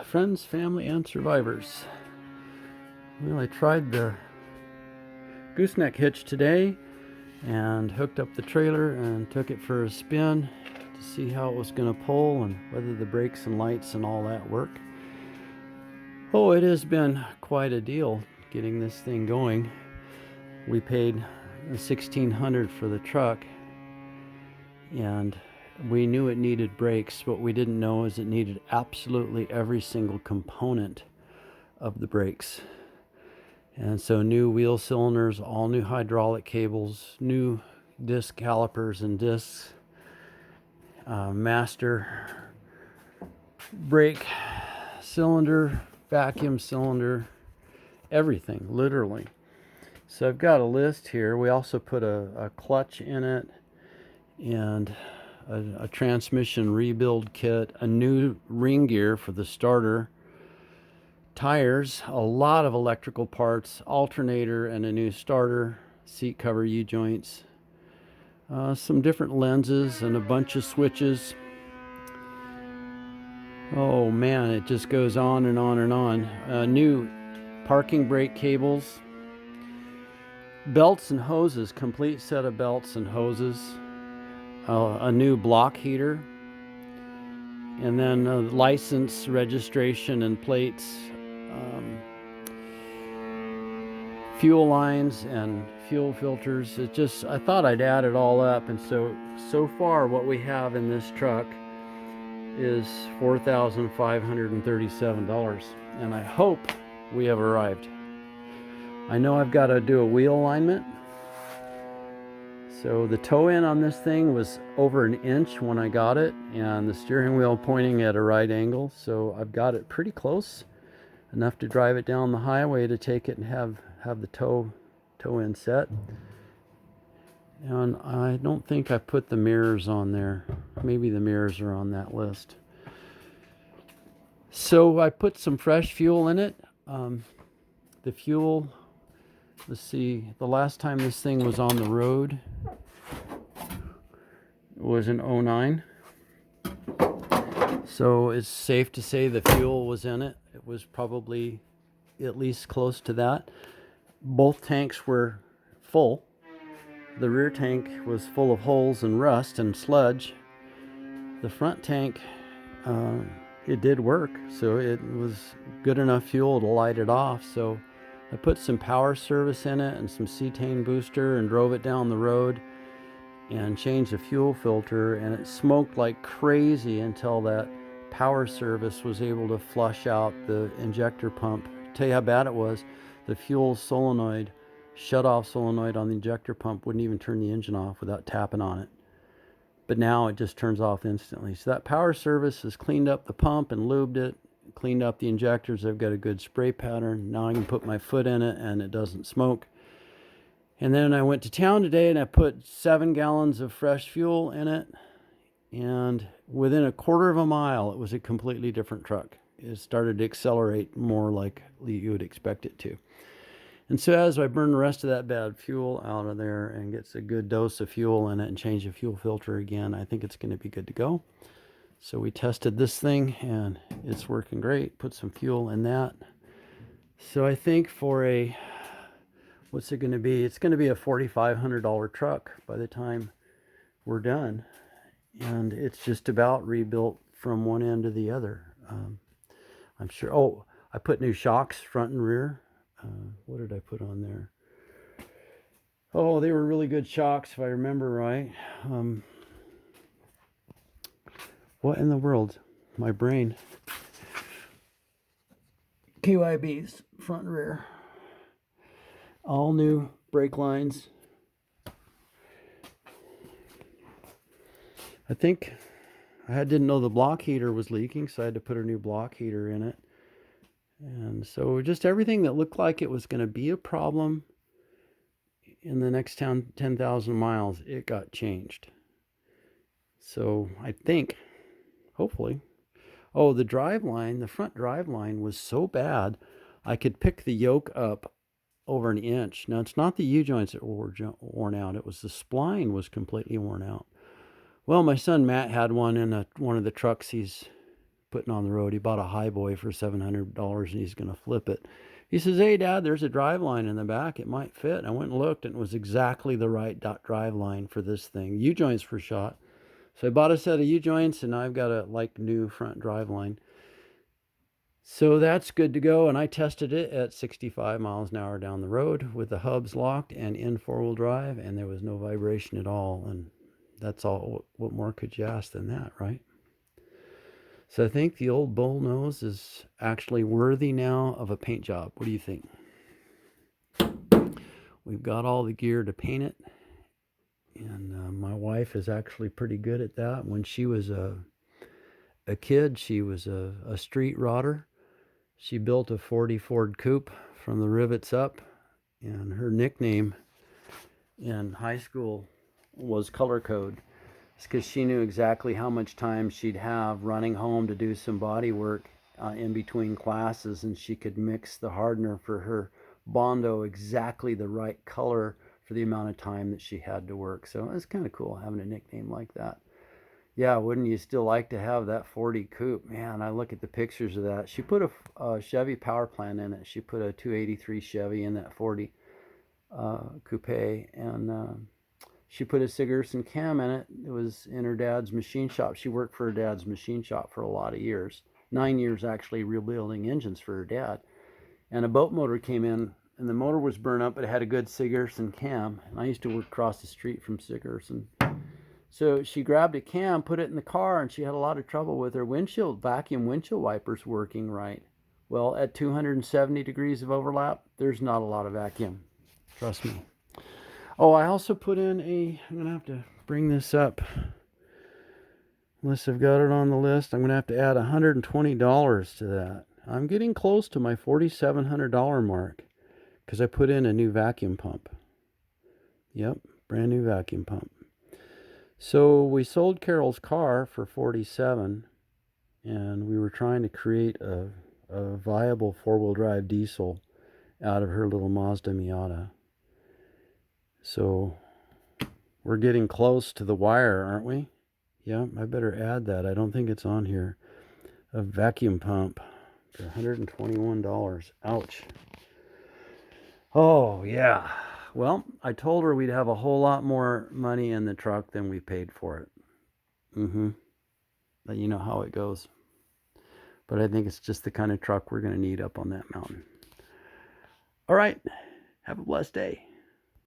Friends, family, and survivors. Well, I tried the gooseneck hitch today and hooked up the trailer and took it for a spin to see how it was going to pull and whether the brakes and lights and all that work. Oh, it has been quite a deal getting this thing going. We paid $1,600 for the truck, and we knew it needed brakes. What we didn't know is it needed absolutely every single component of the brakes. And so new wheel cylinders, all new hydraulic cables, new disc calipers and discs, master brake cylinder, vacuum cylinder, everything, literally. So I've got a list here. We also put a clutch in it and a transmission rebuild kit, a new ring gear for the starter, tires, a lot of electrical parts, alternator and a new starter, seat cover U-joints, some different lenses and a bunch of switches. Oh man, it just goes on and on and on. New parking brake cables, belts and hoses, complete set of belts and hoses, a new block heater, and then license, registration, and plates, fuel lines and fuel filters. I thought I'd add it all up, and so far what we have in this truck is $4,537, and I hope we have arrived. I know I've got to do a wheel alignment. So the toe end on this thing was over 1 inch when I got it, and the steering wheel pointing at a right angle. So I've got it pretty close, enough to drive it down the highway to take it and have the toe end set. And I don't think I put the mirrors on there. Maybe the mirrors are on that list. So I put some fresh fuel in it. The fuel, let's see, the last time this thing was on the road was in 09. So it's safe to say the fuel was in it. It was probably at least close to that. Both tanks were full. The rear tank was full of holes and rust and sludge. The front tank, it did work, so it was good enough fuel to light it off. So I put some power service in it and some cetane booster and drove it down the road and changed the fuel filter, and it smoked like crazy until that power service was able to flush out the injector pump. Tell you how bad it was. The fuel solenoid, shut-off solenoid on the injector pump wouldn't even turn the engine off without tapping on it. But now it just turns off instantly. So that power service has cleaned up the pump and lubed it, cleaned up the injectors. I've got a good spray pattern. Now I can put my foot in it and it doesn't smoke. And then I went to town today and I put 7 gallons of fresh fuel in it. And within a quarter of a mile, it was a completely different truck. It started to accelerate more like you would expect it to. And so as I burn the rest of that bad fuel out of there and gets a good dose of fuel in it and change the fuel filter again, I think it's going to be good to go. So we tested this thing and it's working great. Put some fuel in that. So I think for what's it going to be? It's going to be a $4,500 truck by the time we're done. And it's just about rebuilt from one end to the other. I'm sure. Oh, I put new shocks front and rear. What did I put on there? Oh, they were really good shocks if I remember right. What in the world? My brain. KYBs, front and rear. All new brake lines. I think I didn't know the block heater was leaking, so I had to put a new block heater in it. And so just everything that looked like it was going to be a problem in the next 10,000 miles, it got changed. So I think, hopefully, oh, the driveline, the front driveline was so bad, I could pick the yoke up over 1 inch. Now, it's not the U-joints that were worn out. It was the spline was completely worn out. Well, my son Matt had one in one of the trucks he's putting on the road. He bought a highboy for $700 and he's going to flip it. He says, hey, Dad, there's a Driveline in the back. It might fit. I went and looked, and it was exactly the right Driveline for this thing. U-joints were shot. So I bought a set of U-joints, and I've got a like new front Driveline. So that's good to go, and I tested it at 65 miles an hour down the road with the hubs locked and in four-wheel drive, and there was no vibration at all. And that's all. What more could you ask than that, right? So I think the old bullnose is actually worthy now of a paint job. What do you think? We've got all the gear to paint it, and my wife is actually pretty good at that. When she was a kid, she was a street rodder. She built a 40 Ford Coupe from the rivets up, and her nickname in high school was Color Code. It's because she knew exactly how much time she'd have running home to do some body work in between classes, and she could mix the hardener for her Bondo exactly the right color for the amount of time that she had to work. So it's kind of cool having a nickname like that. Yeah, wouldn't you still like to have that 40 coupe? Man, I look at the pictures of that. She put a Chevy power plant in it. She put a 283 Chevy in that 40 coupe, and she put a Sigerson cam in it. It was in her dad's machine shop. She worked for her dad's machine shop for a lot of years. 9 years actually rebuilding engines for her dad. And a boat motor came in, and the motor was burned up, but it had a good Sigerson cam. And I used to work across the street from Sigerson. So she grabbed a cam, put it in the car, and she had a lot of trouble with her vacuum windshield wipers working right. Well, at 270 degrees of overlap, there's not a lot of vacuum. Trust me. Oh, I also put in I'm going to have to bring this up. Unless I've got it on the list, I'm going to have to add $120 to that. I'm getting close to my $4,700 mark because I put in a new vacuum pump. Yep, brand new vacuum pump. So we sold Carol's car for $47,000, and we were trying to create a viable four-wheel drive diesel out of her little Mazda Miata. So we're getting close to the wire, aren't we? Yeah, I better add that. I don't think it's on here. A vacuum pump for $121. Ouch. Oh, yeah. Well, I told her we'd have a whole lot more money in the truck than we paid for it. But you know how it goes. But I think it's just the kind of truck we're going to need up on that mountain. All right. Have a blessed day.